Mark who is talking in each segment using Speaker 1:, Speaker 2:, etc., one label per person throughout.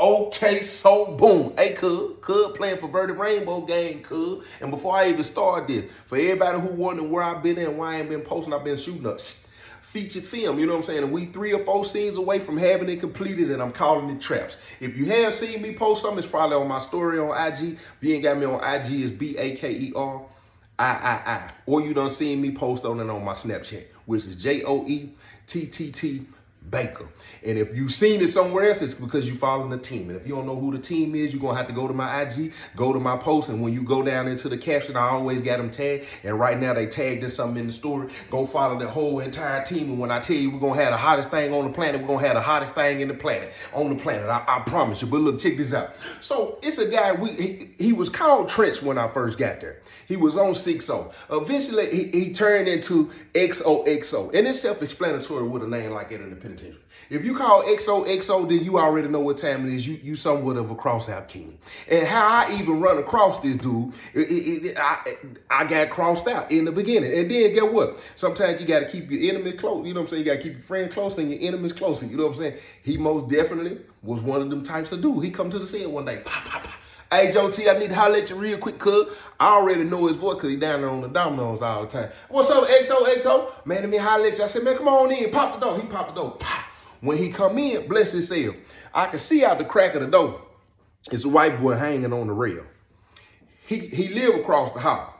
Speaker 1: Okay, so boom. Hey, cuz playing for Verdant Rainbow game, cuz. And before I even start this, for everybody who wondering where I've been and why I ain't been posting, I've been shooting a featured film, you know what I'm saying? And we 3 or 4 scenes away from having it completed, and I'm calling it Traps. If you have seen me post something, it's probably on my story on IG. If you ain't got me on IG, it's BAKER. Or you done seen me post on it on my Snapchat, which is JOETTT Baker. And if you've seen it somewhere else, it's because you following the team. And if you don't know who the team is, you're going to have to go to my IG, go to my post, and when you go down into the caption, I always got them tagged. And right now, they tagged in something in the story. Go follow the whole entire team. And when I tell you we're going to have the hottest thing on the planet, we're going to have the hottest thing in the planet, on the planet. I promise you. But look, check this out. So it's a guy, he was called Trench when I first got there. He was on 6-0. Eventually, he turned into XOXO. And it's self-explanatory with a name like it in the penitentiary. If you call XOXO, then you already know what time it is. You somewhat of a cross-out king. And how I even run across this dude, I got crossed out in the beginning. And then get what? Sometimes you got to keep your enemies close. You know what I'm saying? You got to keep your friends close and your enemies closer. You know what I'm saying? He most definitely was one of them types of dude. He come to the cell one day. Pop, pop, pop. Hey, Joe T, I need to holler at you real quick, cuz. I already know his voice because he down there on the dominoes all the time. What's up, XOXO? Man, let me holler at you. I said, man, come on in. Pop the door. He popped the door. When he come in, bless his cell, I can see out the crack of the door, it's a white boy hanging on the rail. He live across the hall.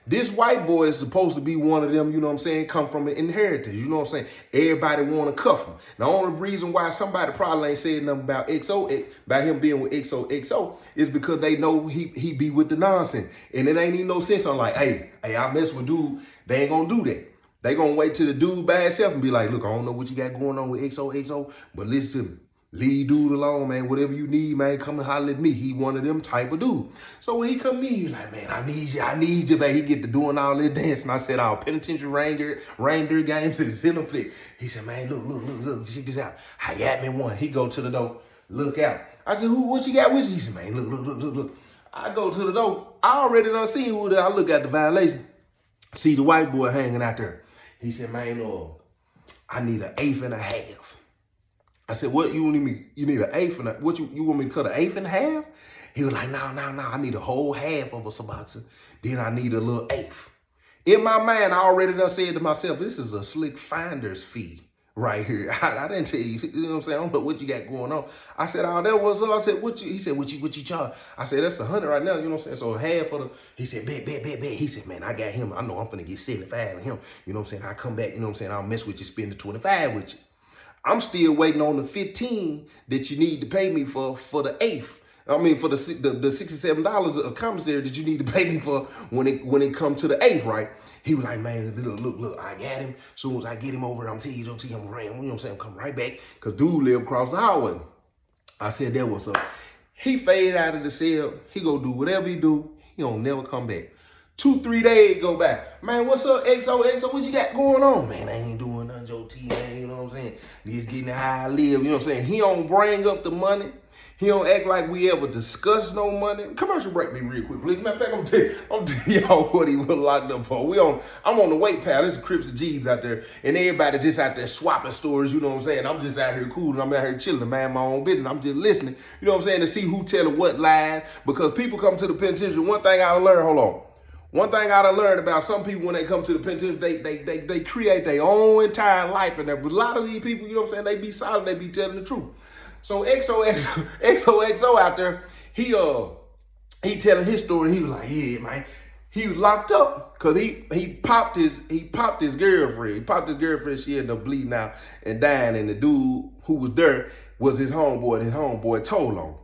Speaker 1: This white boy is supposed to be one of them, you know what I'm saying, come from an inheritance, you know what I'm saying? Everybody want to cuff him. The only reason why somebody probably ain't saying nothing about about him being with XOXO, is because they know he be with the nonsense. And it ain't even no sense. I'm like, hey, I mess with dude. They ain't gonna do that. They gonna wait till the dude by himself and be like, look, I don't know what you got going on with XOXO, but listen to me. Leave dude alone, man. Whatever you need, man, come and holler at me. He one of them type of dude. So when he come in, he like, man, I need you, man. He get to doing all this dancing. I said, our penitentiary reindeer games to the center flick. He said, man, look, check this out. I got me one. He go to the door, look out. I said, what you got with you? He said, man, look. I go to the door. I already done seen who it is. I look at the violation. See the white boy hanging out there. He said, man, I need an 1/8. I said, what you need me? You need an 1/8? What you want me to cut an 1/8 in half? He was like, no. I need a whole half of a Suboxone. Then I need a little 1/8. In my mind, I already done said to myself, this is a slick finder's fee right here. I didn't tell you, you know what I'm saying? I don't know what you got going on. I said, oh, that was all. I said, he said, what you charge? I said, that's 100 right now, you know what I'm saying? So half of the, he said, bet. He said, man, I got him. I know I'm finna get 75 of him. You know what I'm saying? I come back, you know what I'm saying? I'll mess with you, spend the 25 with you. I'm still waiting on the 15 that you need to pay me for the 1/8. I mean, for the $67 of commissary that you need to pay me for when it comes to the 1/8, right? He was like, man, look, I got him. As soon as I get him over, I'm telling you, I'm ram, you know what I'm saying? I'm coming right back, because dude live across the highway. I said, that was up. He fade out of the cell. He go do whatever he do. He don't never come back. 2-3 days go by. Man, what's up, XOXO? What you got going on? Man, I ain't doing nothing, Joe T, man, you know what I'm saying? Just getting how I live, you know what I'm saying? He don't bring up the money. He don't act like we ever discuss no money. Commercial break me real quick, please. Matter of fact, I'm telling y'all what he was locked up for. I'm on the weight pal. There's Crips and G's out there, and everybody just out there swapping stories, you know what I'm saying? I'm just out here cool, I'm out here chilling, man, my own business. I'm just listening, you know what I'm saying, to see who telling what lies, because people come to the penitentiary. One thing I learned, One thing I done learned about some people when they come to the penitentiary, they create their own entire life. And a lot of these people, you know what I'm saying, they be solid, they be telling the truth. So XOXO out there, he telling his story. He was like, yeah, man. He was locked up because he popped his girlfriend. He popped his girlfriend. She ended up bleeding out and dying. And the dude who was there was his homeboy. And his homeboy told on him.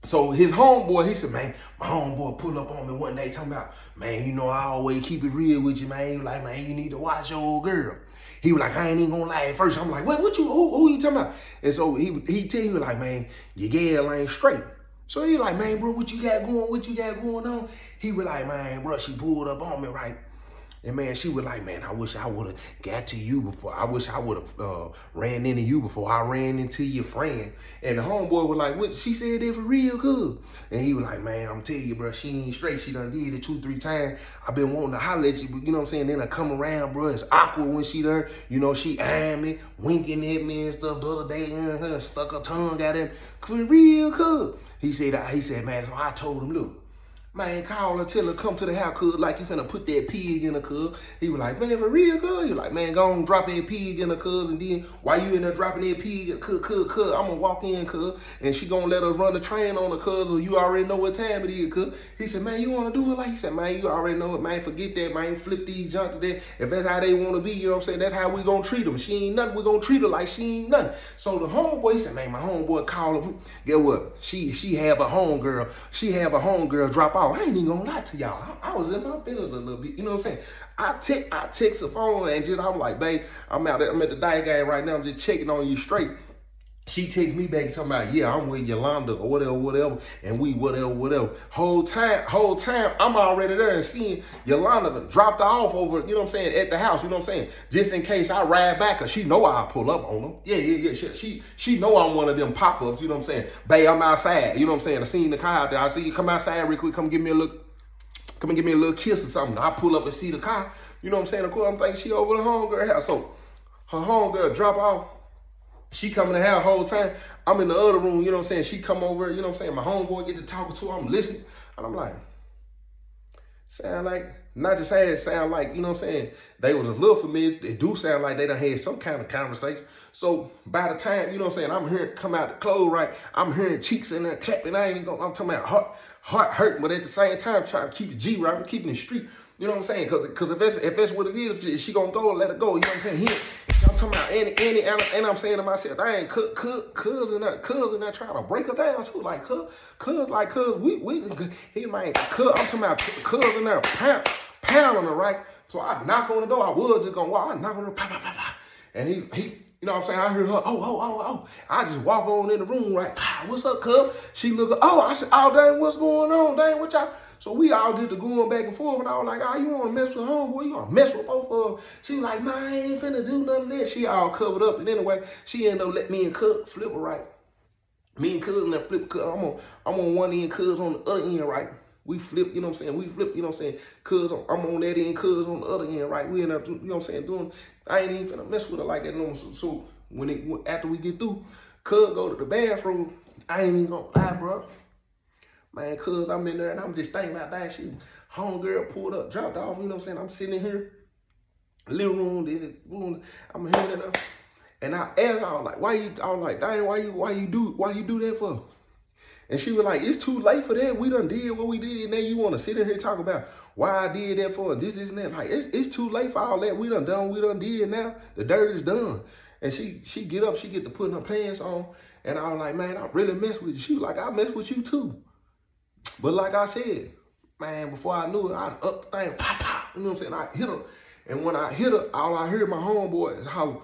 Speaker 1: So his homeboy, he said, man, my homeboy pulled up on me one day talking about, man, you know, I always keep it real with you, man. He was like, man, you need to watch your old girl. He was like, I ain't even gonna lie at first. I'm like, who you talking about? And so he tell you like, man, your girl ain't straight. So he like, man, bro, what you got going on? He was like, man, bro, she pulled up on me, right? And man, she was like, man, I wish I would have got to you before. I wish I would have ran into you before I ran into your friend. And the homeboy was like, what? She said that for real, good. And he was like, man, I'm telling you, bro, she ain't straight. She done did it 2-3 times. I've been wanting to holler at you, but you know what I'm saying? Then I come around, bro, it's awkward when she there. You know, she eyeing me, winking at me and stuff the other day, stuck her tongue at him. For real, good. He said, man, so I told him, look, man, call her, tell her, come to the house, cuz, like you finna put that pig in her, cuz. He was like, man, for real, cuz? He was like, man, go on, drop that pig in her, cuz, and then while you in there dropping that pig, cuz, I'm gonna walk in, cuz, and she gonna let us run the train on her, cuz, or you already know what time it is, cuz. He said, man, you wanna do it like? He said, man, you already know it, man, forget that, man, flip these junk to that. If that's how they wanna be, you know what I'm saying, that's how we gonna treat them. She ain't nothing, we gonna treat her like she ain't nothing. So the homeboy, he said, man, my homeboy called her, get what? She have a homegirl drop off. I ain't even gonna lie to y'all. I was in my feelings a little bit. You know what I'm saying? I text the phone and just, I'm like, babe, I'm at the diet game right now. I'm just checking on you straight. She takes me back and talking about, yeah, I'm with Yolanda or whatever, and we whatever. Whole time, I'm already there and seeing Yolanda dropped her off over, you know what I'm saying, at the house, you know what I'm saying, just in case I ride back, cause she know I'll pull up on them. Yeah. She know I'm one of them pop-ups, you know what I'm saying. Babe, I'm outside, you know what I'm saying. I seen the car out there. I see you come outside real quick, come and give me a little kiss or something. I pull up and see the car, you know what I'm saying. Of course, I'm thinking she over the homegirl house. So her homegirl drop off. She coming to have the whole time. I'm in the other room, you know what I'm saying? She come over, you know what I'm saying? My homeboy get to talking to her, I'm listening. And I'm like, sound like, not just saying sound like, you know what I'm saying? They was a little familiar. They do sound like they done had some kind of conversation. So by the time, you know what I'm saying, I'm hearing come out the clothes, right? I'm hearing cheeks in there clapping. I'm talking about heart hurting, but at the same time, trying to keep it G, right? I'm keeping it street. You know what I'm saying? Because if that's what it is, if she gonna go, let her go. You know what I'm saying? I'm talking about Annie, and I'm saying to myself, I ain't cousin that trying to break her down too. Like cuz, he might cuz. I'm talking about cousin there pounding her, right? So I knock on the door. I was just gonna walk. I knock on the door, pow. And he, you know what I'm saying? I heard her, oh. I just walk on in the room, right? What's up, cuz? She look, I said, oh, dang, what's going on? Dang, what y'all? So we all get to going back and forth, and I was like, oh, you want to mess with homeboy? You want to mess with both of them? She like, nah, I ain't finna do none of that. She all covered up, and anyway, she ended up letting me and Cuz flip her, right? Me and Cuz and that flip Cuz. I'm on one end, Cuz on the other end, right? We flip, you know what I'm saying? We flip, you know what I'm saying? Cuz, I'm on that end, Cuz on the other end, right? We end up, you know what I'm saying, doing, I ain't even finna mess with her like that no more. So after we get through, Cuz go to the bathroom. I ain't even gonna lie, bro. Man, cuz I'm in there and I'm just thinking about that. She, homegirl pulled up, dropped off, you know what I'm saying? I'm sitting in here, living room, I'm hearing it. And I asked, I was like, dang, why you do that for? And she was like, it's too late for that. We done did what we did, and now you want to sit in here talk about why I did that for, this, and that. Like, it's too late for all that. We done did now. The dirt is done. And she get up, she get to putting her pants on, and I was like, man, I really mess with you. She was like, I mess with you too. But like I said, man, before I knew it, I up the thing, pop, you know what I'm saying? I hit her. And when I hit her, all I heard my homeboy is holler,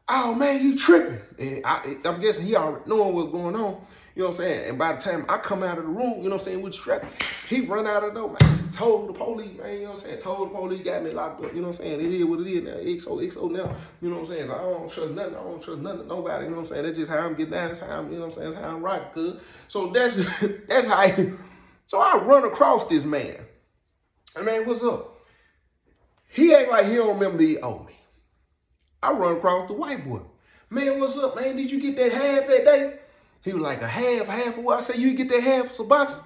Speaker 1: oh man, you tripping. And I'm guessing he already knowing what's going on, you know what I'm saying? And by the time I come out of the room, you know what I'm saying, with the strap, he run out of the door, man. Told the police, man, you know what I'm saying? Told the police, got me locked up, you know what I'm saying? It is what it is now, XO now, you know what I'm saying? I don't trust nothing, nobody, you know what I'm saying? That's just how I'm getting down, that's how I'm, you know what I'm saying? That's how I'm rocking, cuz. So that's how so I run across this man. And man, what's up? He act like he don't remember he owe me. I run across the white boy. Man, what's up, man? Did you get that half that day? He was like, a half of what? I said, you get that half of some boxing?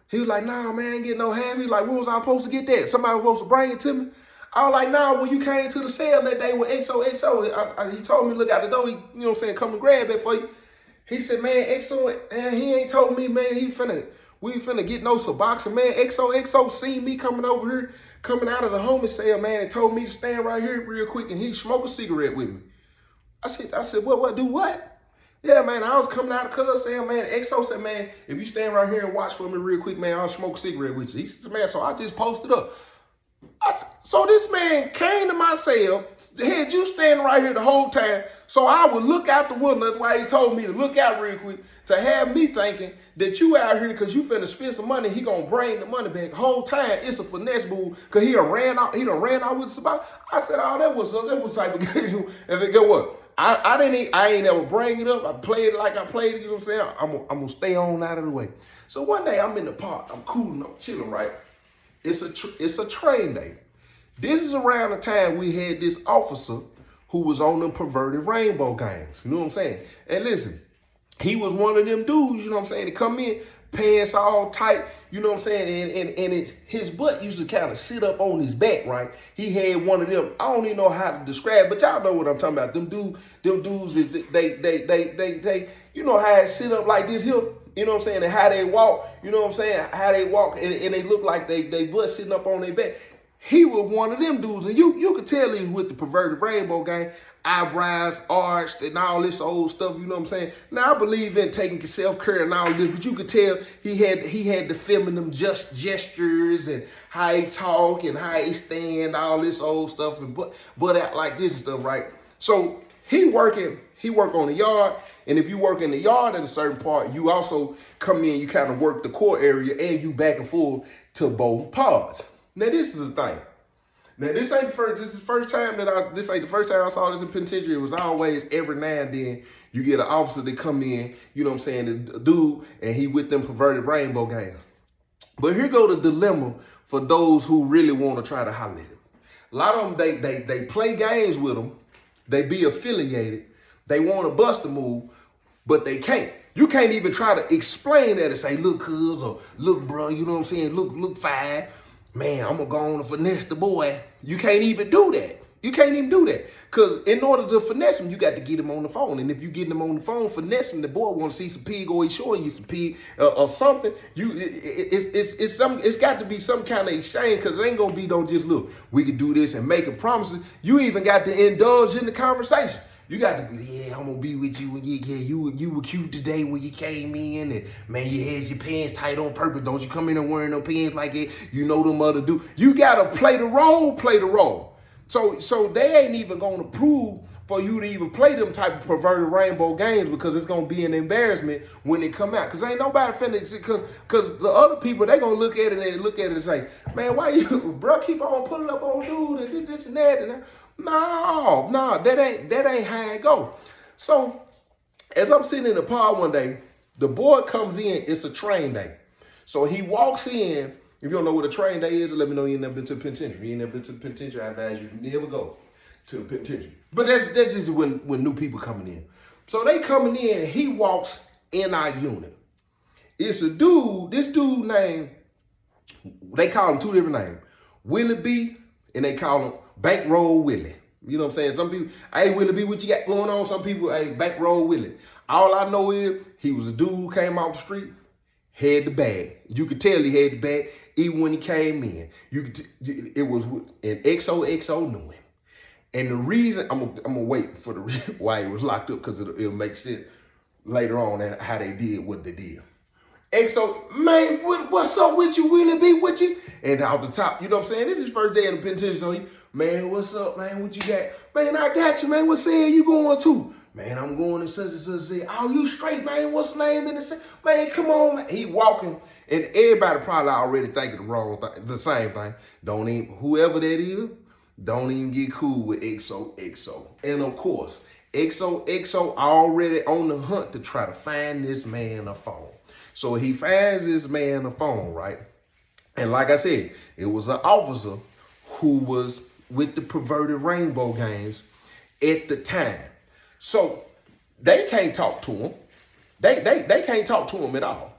Speaker 1: He was like, nah, man, I ain't get no half. He was like, when was I supposed to get that? Somebody was supposed to bring it to me? I was like, nah, when you came to the sale that day with XOXO, he told me look out the door, he, you know what I'm saying, come and grab it for you. He said, man, XO, and he ain't told me, man, we ain't finna get no Suboxone, man. XOXO seen me coming over here, coming out of the homie sale, man, and told me to stand right here real quick, and he smoked a cigarette with me. I said, what, do what? Yeah, man, I was coming out of Cuz sale, man. XO said, man, if you stand right here and watch for me real quick, man, I'll smoke a cigarette with you. He said, man, so I just posted up. So this man came to my sale, had you standing right here the whole time, So I would look out the window. That's why he told me to look out real quick, to have me thinking that you out here because you finna spend some money, he gonna bring the money back. Whole time it's a finesse move because he done ran out with somebody. I said, oh, that was type of game. And then go what? I ain't ever bring it up. I played it like I played it, you know what I'm saying? I'm gonna stay on out of the way. So one day I'm in the park, I'm cooling, I'm chilling, right? It's a train day. This is around the time we had this officer who was on them perverted rainbow games. You know what I'm saying? And listen, he was one of them dudes, you know what I'm saying, to come in, pants all tight, you know what I'm saying, and his butt used to kind of sit up on his back, right? He had one of them, I don't even know how to describe, but y'all know what I'm talking about. Them dudes, they you know how it sit up like this here? You know what I'm saying? And how they walk, you know what I'm saying? How they walk, and they look like they butt sitting up on their back. He was one of them dudes, and you could tell he was with the perverted rainbow gang, eyebrows arched and all this old stuff, you know what I'm saying? Now, I believe in taking self-care and all this, but you could tell he had the feminine gestures and how he talk and how he stand, all this old stuff, and but act like this and stuff, right? So he work on the yard, and if you work in the yard at a certain part, you also come in, you kind of work the core area, and you back and forth to both parts. Now this is the thing. Now this ain't the first. This is the first time this ain't the first time I saw this in penitentiary. It was always every now and then you get an officer that come in. You know what I'm saying? The dude and he with them perverted rainbow games. But here go the dilemma for those who really want to try to holler at him. A lot of them they play games with them. They be affiliated. They want to bust a move, but they can't. You can't even try to explain that and say, look, cuz, or look, bro, you know what I'm saying? Look, fine. Man, I'm going to go on and finesse the boy. You can't even do that. You can't even do that. Because in order to finesse him, you got to get him on the phone. And if you get him on the phone, finessing the boy want to see some pig, or he's showing you some pig or something, it's got to be some kind of exchange, because it ain't going to be don't just look, we can do this and making promises. You even got to indulge in the conversation. You got to be, yeah, I'm going to be with you when you were cute today when you came in, and man, you had your pants tight on purpose. Don't you come in and wearing no pants like it. You know them other dudes. You got to play the role. So they ain't even going to prove for you to even play them type of perverted rainbow games, because it's going to be an embarrassment when they come out. Because ain't nobody finna, because the other people, they going to look at it and say, man, why you, bro, keep on pulling up on dude and this and that and that. No, that ain't how it go. So as I'm sitting in the park one day, the boy comes in, it's a train day. So he walks in. If you don't know what a train day is, let me know you ain't never been to the penitentiary. You ain't never been to the penitentiary, I advise you to never go to the penitentiary. But that's just when new people coming in. So they coming in, and he walks in our unit. It's a dude, this dude named, they call him two different names. Willie B, and they call him Bankroll Willie. You know what I'm saying? Some people, hey, Willie B, what you got going on? Some people, hey, Bankroll Willie. All I know is he was a dude who came off the street, had the bag. You could tell he had the bag even when he came in. It was, and XOXO knew him. And the reason, I'm gonna wait for the reason why he was locked up, because it'll make sense later on and how they did what they did. XO, man, what's up with you, Willie B? What you? And off the top, you know what I'm saying? This is his first day in the penitentiary, so he, man, what's up, man? What you got? Man, I got you, man. What cell you going to? Man, I'm going to such and such. Oh, you straight, man? What's the name in the cell? Man, come on, man. He walking, and everybody probably already thinking the wrong thing, the same thing. Don't even, whoever that is, don't even get cool with XOXO. And of course, XOXO already on the hunt to try to find this man a phone. So he finds this man a phone, right? And like I said, it was an officer who was with the perverted rainbow games at the time. So they can't talk to him. They can't talk to him at all.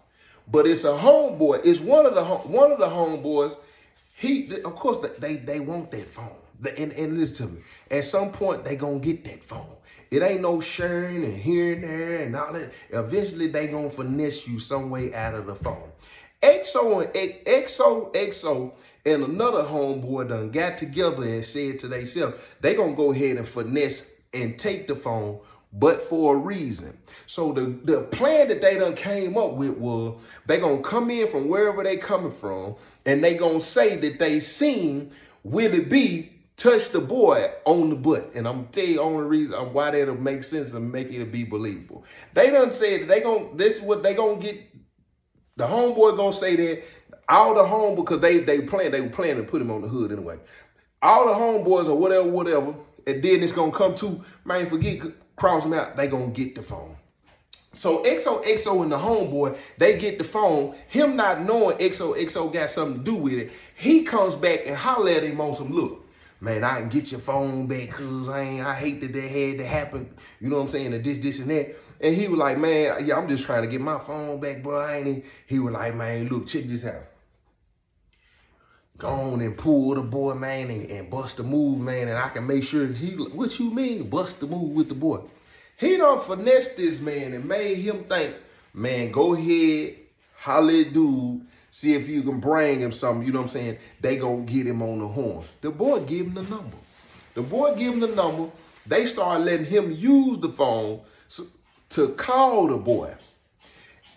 Speaker 1: But it's a homeboy. It's one of the homeboys. Of course, they want that phone. And listen to me. At some point, they gonna get that phone. It ain't no sharing and here and there and all that. Eventually, they gonna finesse you some way out of the phone. XOXO and another homeboy done got together and said to themselves, they gonna go ahead and finesse and take the phone, but for a reason. So the plan that they done came up with was they gonna come in from wherever they coming from, and they gonna say that they seen Willie B touch the boy on the butt. And I'm gonna tell you the only reason why that'll make sense and make it be believable. They done said that this is what they gonna get. The homeboy gonna say that all the home, because they were planning to put him on the hood anyway. All the homeboys or whatever, and then it's gonna come to, man, forget cross them out, they gonna get the phone. So XOXO and the homeboy, they get the phone. Him not knowing XOXO got something to do with it, he comes back and holler at him on some, look, man, I can get your phone back, cause I hate that had to happen. You know what I'm saying? And this and that. And he was like, man, yeah, I'm just trying to get my phone back, bro. He was like, man, look, check this out. Go on and pull the boy, man, and bust the move, man, and I can make sure what you mean, bust the move with the boy? He done finessed this man and made him think, man, go ahead, holler at dude, see if you can bring him something, you know what I'm saying? They gonna get him on the horn. The boy give him the number. They start letting him use the phone to call the boy.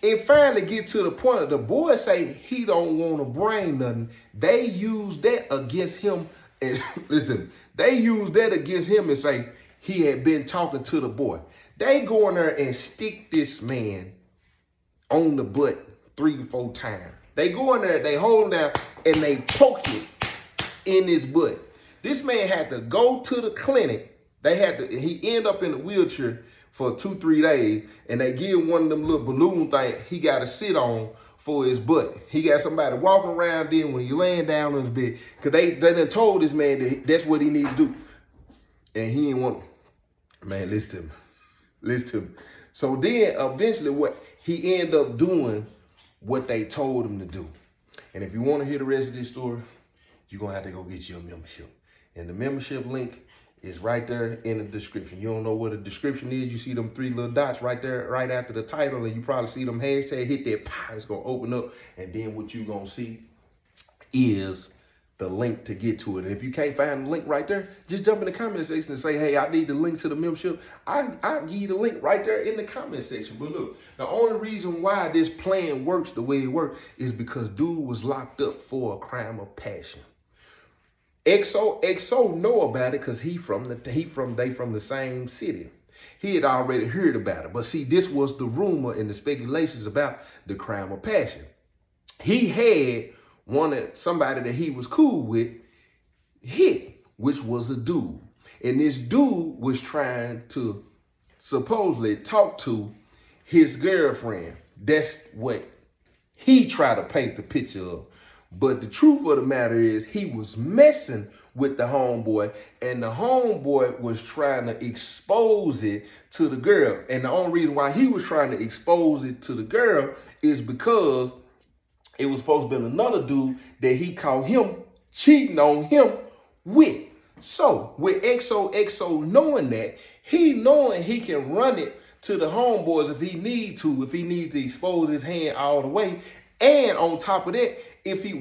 Speaker 1: It finally get to the point of the boy say he don't want to bring nothing. They use that against him. And listen, they use that against him and say he had been talking to the boy. They go in there and stick this man on the butt 3 or 4 times. They go in there, they hold him down, and they poke it in his butt. This man had to go to the clinic. He ended up in a wheelchair for 2-3 days, and they give him one of them little balloon things he got to sit on for his butt. He got somebody walking around then when he laying down on his bed, because they done told this man that that's what he need to do. And he didn't want, man, listen to him. So then eventually what he ended up doing, what they told him to do. And if you want to hear the rest of this story, you're going to have to go get your membership. And the membership link is right there in the description. You don't know what the description is, you see them 3 little dots right there, right after the title, and you probably see them hashtag, hit that, it's gonna open up, and then what you gonna see is the link to get to it. And if you can't find the link right there, just jump in the comment section and say, hey, I need the link to the membership. I'll give you the link right there in the comment section. But look, the only reason why this plan works the way it works is because dude was locked up for a crime of passion. XOXO know about it because they from the same city. He had already heard about it. But see, this was the rumor and the speculations about the crime of passion. He had wanted somebody that he was cool with hit, which was a dude. And this dude was trying to supposedly talk to his girlfriend. That's what he tried to paint the picture of. But the truth of the matter is he was messing with the homeboy, and the homeboy was trying to expose it to the girl. And the only reason why he was trying to expose it to the girl is because it was supposed to be another dude that he caught him cheating on him with. So with XOXO knowing that, knowing he can run it to the homeboys if he needs to expose his hand all the way. And on top of that,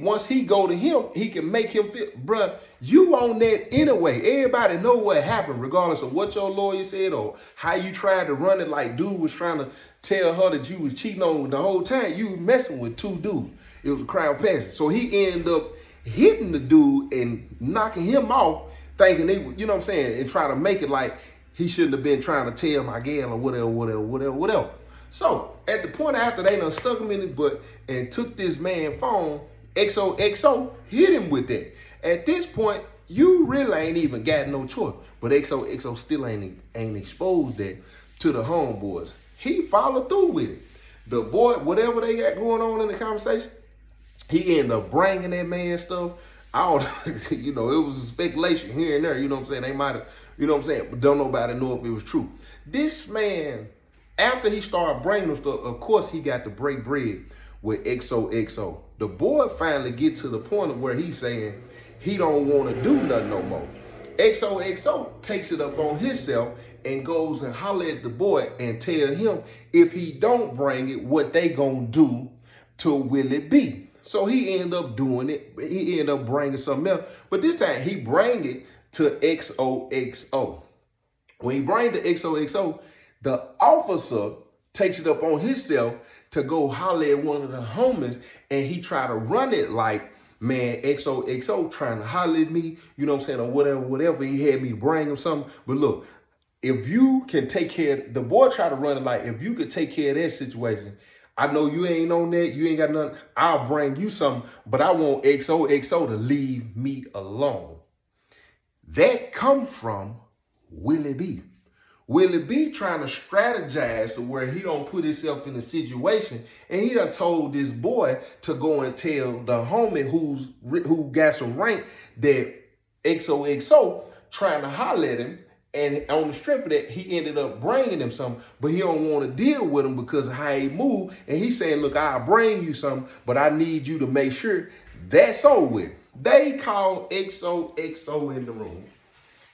Speaker 1: once he go to him, he can make him feel, bruh, you on that anyway. Everybody know what happened, regardless of what your lawyer said or how you tried to run it. Like dude was trying to tell her that you was cheating on the whole time. You was messing with 2 dudes. It was a crime of passion. So he ended up hitting the dude and knocking him off, thinking they, you know what I'm saying, and trying to make it like he shouldn't have been trying to tell my gal or whatever. So at the point after they done stuck him in his butt and took this man's phone, XOXO hit him with that. At this point, you really ain't even got no choice. But XOXO still ain't exposed that to the homeboys. He followed through with it. The boy, whatever they got going on in the conversation, he ended up bringing that man stuff. I don't, it was a speculation here and there. You know what I'm saying? They might have, you know what I'm saying? But don't nobody know if it was true. This man, after he started bringing them stuff, of course he got to break bread with XOXO. The boy finally get to the point of where he's saying he don't want to do nothing no more. XOXO takes it up on himself and goes and holler at the boy and tell him if he don't bring it, what they gonna do to Willie B. So he ended up doing it. He ended up bringing something else. But this time he bring it to XOXO. When he brings the XOXO, the officer takes it up on himself to go holler at one of the homies, and he try to run it like, man, XOXO trying to holler at me, you know what I'm saying, or whatever. He had me bring him something. But look, if you can take care of, the boy try to run it like, if you could take care of that situation, I know you ain't on that, you ain't got nothing, I'll bring you something, but I want XOXO to leave me alone. That come from Willie B. Willie B trying to strategize to where he don't put himself in a situation, and he done told this boy to go and tell the homie who got some rank that XOXO trying to holler at him, and on the strength of that, he ended up bringing him something, but he don't want to deal with him because of how he moved, and he's saying, look, I'll bring you something, but I need you to make sure that's over with. They call XOXO in the room.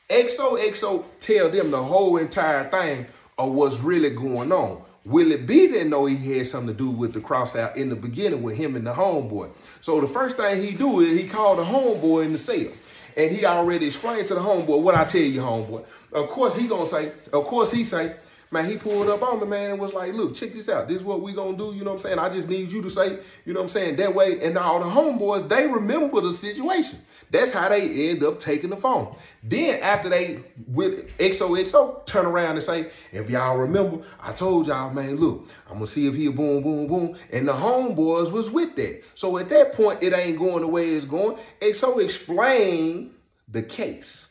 Speaker 1: XOXO tell them the whole entire thing of what's really going on. Willie B didn't know he had something to do with the cross out in the beginning with him and the homeboy. So the first thing he do is he called the homeboy in the cell. And he already explained to the homeboy, what I tell you, homeboy. Of course he say, man, he pulled up on me, man, and was like, look, check this out. This is what we gonna do, you know what I'm saying? I just need you to say, you know what I'm saying, that way. And all the homeboys, they remember the situation. That's how they end up taking the phone. Then after they, with XOXO, turn around and say, if y'all remember, I told y'all, man, look, I'm gonna see if he'll boom, boom, boom. And the homeboys was with that. So at that point, it ain't going the way it's going. XO explained the case.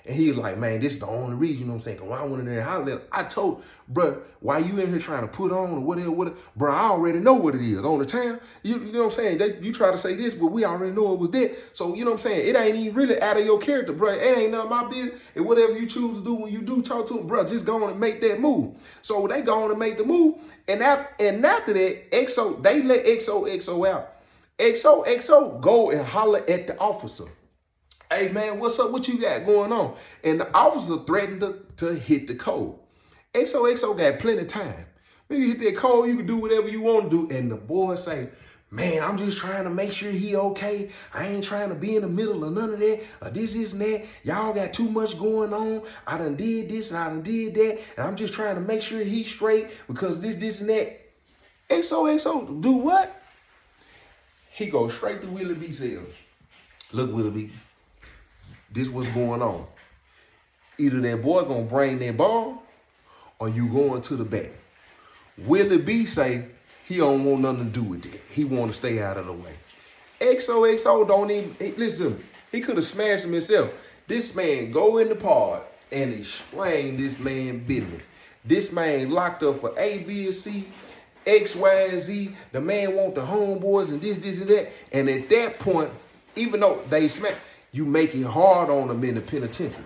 Speaker 1: And he was like, man, this is the only reason, you know what I'm saying? Cause when I went in there and hollered, I told, bro, why you in here trying to put on or whatever, bro, I already know what it is. On the town, you know what I'm saying? You try to say this, but we already know it was that. So, you know what I'm saying? It ain't even really out of your character, bro. It ain't none of my business. And whatever you choose to do when you do talk to him, bro, just go on and make that move. So they go on and make the move. And after that, they let XOXO out. XOXO go and holler at the officer. Hey, man, what's up? What you got going on? And the officer threatened to hit the code. XOXO got plenty of time. When you hit that code, you can do whatever you want to do. And the boy say, man, I'm just trying to make sure he okay. I ain't trying to be in the middle of none of that, or this and that. Y'all got too much going on. I done did this and I done did that. And I'm just trying to make sure he's straight because this and that. XOXO do what? He goes straight to Willie B cells. Look, Willie B, this what's going on. Either that boy gonna bring that ball or you going to the back. Willie B say he don't want nothing to do with that. He want to stay out of the way. XOXO don't even, listen, he could have smashed him himself. This man go in the pod and explain this man business. This man locked up for A, B, and C, X, Y, and Z. The man want the homeboys and this and that. And at that point, even though they smash, you make it hard on them in the penitentiary.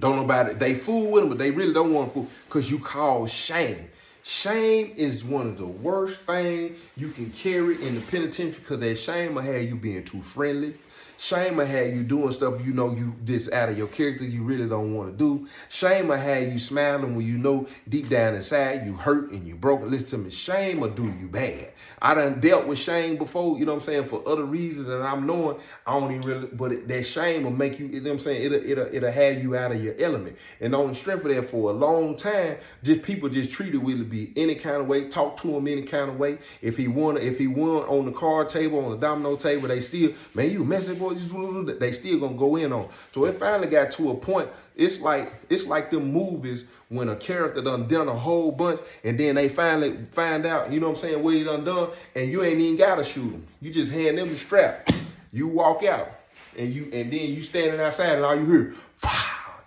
Speaker 1: Don't know about it. They fool with them, but they really don't want to fool because you cause shame. Shame is one of the worst things you can carry in the penitentiary because that shame will have you being too friendly. Shame will have you doing stuff you know you this out of your character you really don't want to do. Shame will have you smiling when you know deep down inside you hurt and you broken. Listen to me, shame will do you bad. I done dealt with shame before, you know what I'm saying, for other reasons, and I'm knowing I don't even really, but that shame will make you know what I'm saying, it'll have you out of your element. And on the strength of that, for a long time, just people just treated Willie B any kind of way, talk to him any kind of way. If he won on the card table, on the domino table, they still, man, you messing boy, they still gonna go in on. So it finally got to a point. It's like them movies when a character done a whole bunch and then they finally find out, you know what I'm saying, what he done, and you ain't even gotta shoot him. You just hand them the strap. You walk out and then you standing outside and all you hear,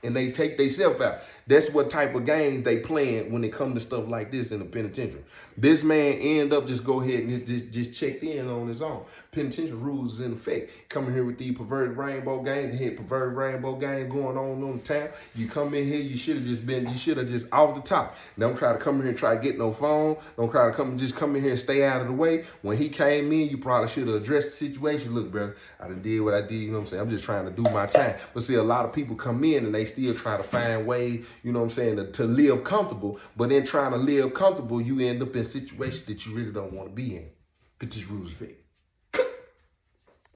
Speaker 1: and they take themselves out. That's what type of game they playing when it comes to stuff like this in the penitentiary. This man end up just go ahead and just checked in on his own. Penitentiary rules is in effect. Coming here with the perverted rainbow gang, the perverted rainbow gang going on the town. You come in here, you should have just off the top. Don't try to come in here and try to get no phone. Don't try to come in here and stay out of the way. When he came in, you probably should have addressed the situation. Look, bro, I done did what I did, you know what I'm saying? I'm just trying to do my time. But see, a lot of people come in and they still try to find ways, you know what I'm saying, to live comfortable. But then trying to live comfortable, you end up in situations that you really don't want to be in. Petite rules effect.